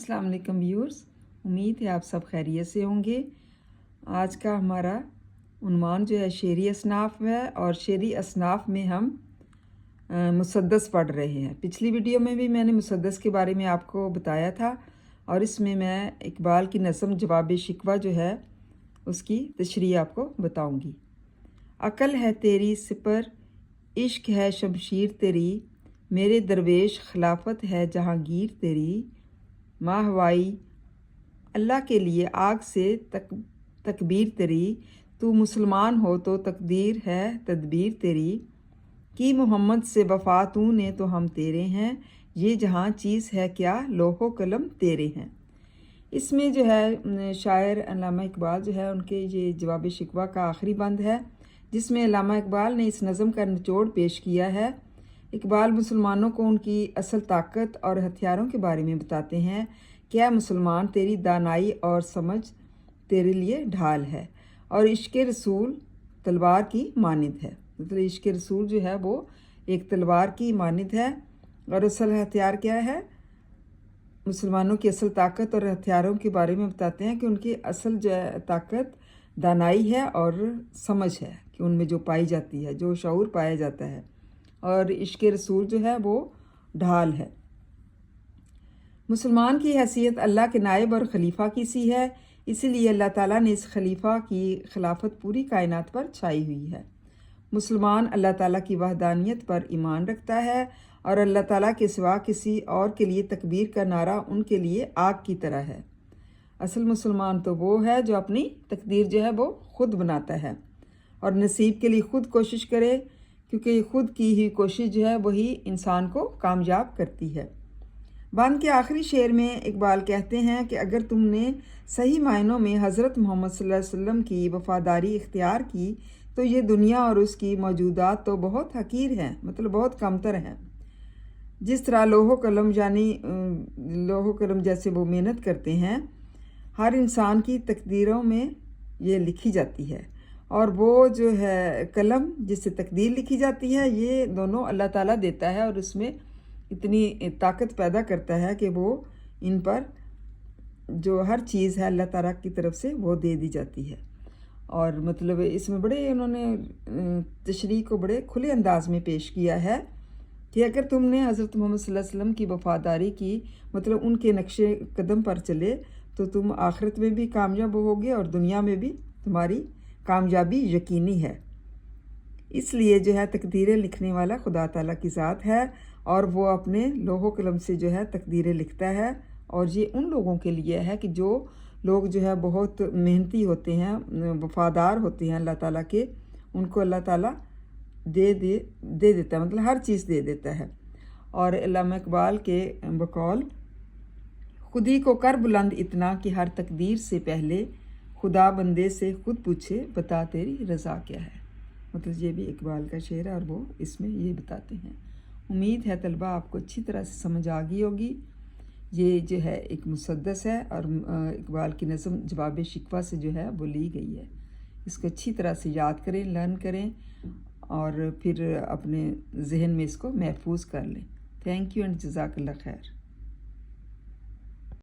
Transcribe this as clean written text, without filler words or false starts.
अस्सलाम वालेकुम व्यूअर्स, उम्मीद है आप सब खैरियत से होंगे। आज का हमारा उन्वान जो है शेरी असनाफ़ है और शेरी असनाफ़ में हम मुसद्दस पढ़ रहे हैं। पिछली वीडियो में भी मैंने मुसद्दस के बारे में आपको बताया था और इसमें मैं इकबाल की नज़म जवाब शिकवा जो है उसकी तशरीह आपको बताऊंगी। अकल है तेरी सिपर, इश्क है शमशीर तेरी, मेरे दरवेश खिलाफत है जहांगीर तेरी, माहवाई अल्लाह के लिए आग से तकबीर तेरी, तू मुसलमान हो तो तकदीर है तदबीर तेरी, कि मोहम्मद से वफा तूने तो हम तेरे हैं, ये जहाँ चीज़ है क्या लोहो कलम तेरे हैं। इसमें जो है शायर अल्लामा इकबाल जो है उनके ये जवाब शिकवा का आखिरी बंद है, जिसमें अल्लामा इकबाल ने इस नज़म का निचोड़ पेश किया है। इकबाल मुसलमानों को उनकी असल ताकत और हथियारों के बारे में बताते हैं। क्या मुसलमान तेरी दानाई और समझ तेरे लिए ढाल है, और इश्क़ रसूल तलवार की मानिंद है। मतलब इश्क़ रसूल जो है वो एक तलवार की मानिंद है। और असल हथियार क्या है, मुसलमानों की असल ताकत और हथियारों के बारे में बताते हैं कि उनकी असल ताकत दानाई है और समझ है, कि उनमें जो पाई जाती है, जो शऊर पाया जाता है, और इश्क़ रसूल जो है वो ढाल है। मुसलमान की हैसियत अल्लाह के नायब और ख़लीफ़ा की सी है, इसीलिए अल्लाह ताला ने इस खलीफा की खिलाफत पूरी कायनात पर छाई हुई है। मुसलमान अल्लाह ताला की वहदानियत पर ईमान रखता है और अल्लाह ताला के सिवा किसी और के लिए तकबीर का नारा उनके लिए आग की तरह है। असल मुसलमान तो वो है जो अपनी तकदीर जो है वो ख़ुद बनाता है और नसीब के लिए ख़ुद कोशिश करे, क्योंकि ख़ुद की ही कोशिश जो है वही इंसान को कामयाब करती है। बंद के आखिरी शेर में इकबाल कहते हैं कि अगर तुमने सही मायनों में हज़रत मोहम्मद सल्लल्लाहु अलैहि वसल्लम की वफ़ादारी इख्तियार की तो ये दुनिया और उसकी मौजूदात तो बहुत हकीर हैं, मतलब बहुत कमतर हैं। जिस तरह लोहो कलम यानी लोहो कलम जैसे वो मेहनत करते हैं, हर इंसान की तकदीरों में ये लिखी जाती है, और वो जो है कलम जिससे तकदीर लिखी जाती है, ये दोनों अल्लाह ताला देता है और उसमें इतनी ताकत पैदा करता है कि वो इन पर जो हर चीज़ है अल्लाह ताला की तरफ से वो दे दी जाती है। और मतलब इसमें बड़े उन्होंने तशरीह को बड़े खुले अंदाज में पेश किया है कि अगर तुमने हज़रत मोहम्मद सल्लल्लाहु अलैहि वसल्लम की वफ़ादारी की, मतलब उनके नक्शे कदम पर चले, तो तुम आखिरत में भी कामयाब होगे और दुनिया में भी तुम्हारी कामयाबी यकीनी है। इसलिए जो है तकदीरें लिखने वाला खुदा ताला की ज़ात है और वो अपने लोहो कलम से जो है तकदीरें लिखता है। और ये उन लोगों के लिए है कि जो लोग जो है बहुत मेहनती होते हैं, वफ़ादार होते हैं अल्लाह ताला के, उनको अल्लाह ताला दे देता है, मतलब हर चीज़ दे देता है। और अल्लामा इकबाल के बकौल खुदी को कर बुलंद इतना कि हर तकदीर से पहले खुदा बंदे से खुद पूछे बता तेरी रज़ा क्या है। मतलब ये भी इकबाल का शेर है और वो इसमें ये बताते हैं। उम्मीद है तलबा आपको अच्छी तरह से समझ आ गई होगी। ये जो है एक मुसद्दस है और इकबाल की नज़म जवाब शिकवा से जो है वो ली गई है। इसको अच्छी तरह से याद करें, लर्न करें और फिर अपने जहन में इसको महफूज कर लें। थैंक यू एंड जज़ाकल्लाह खैर।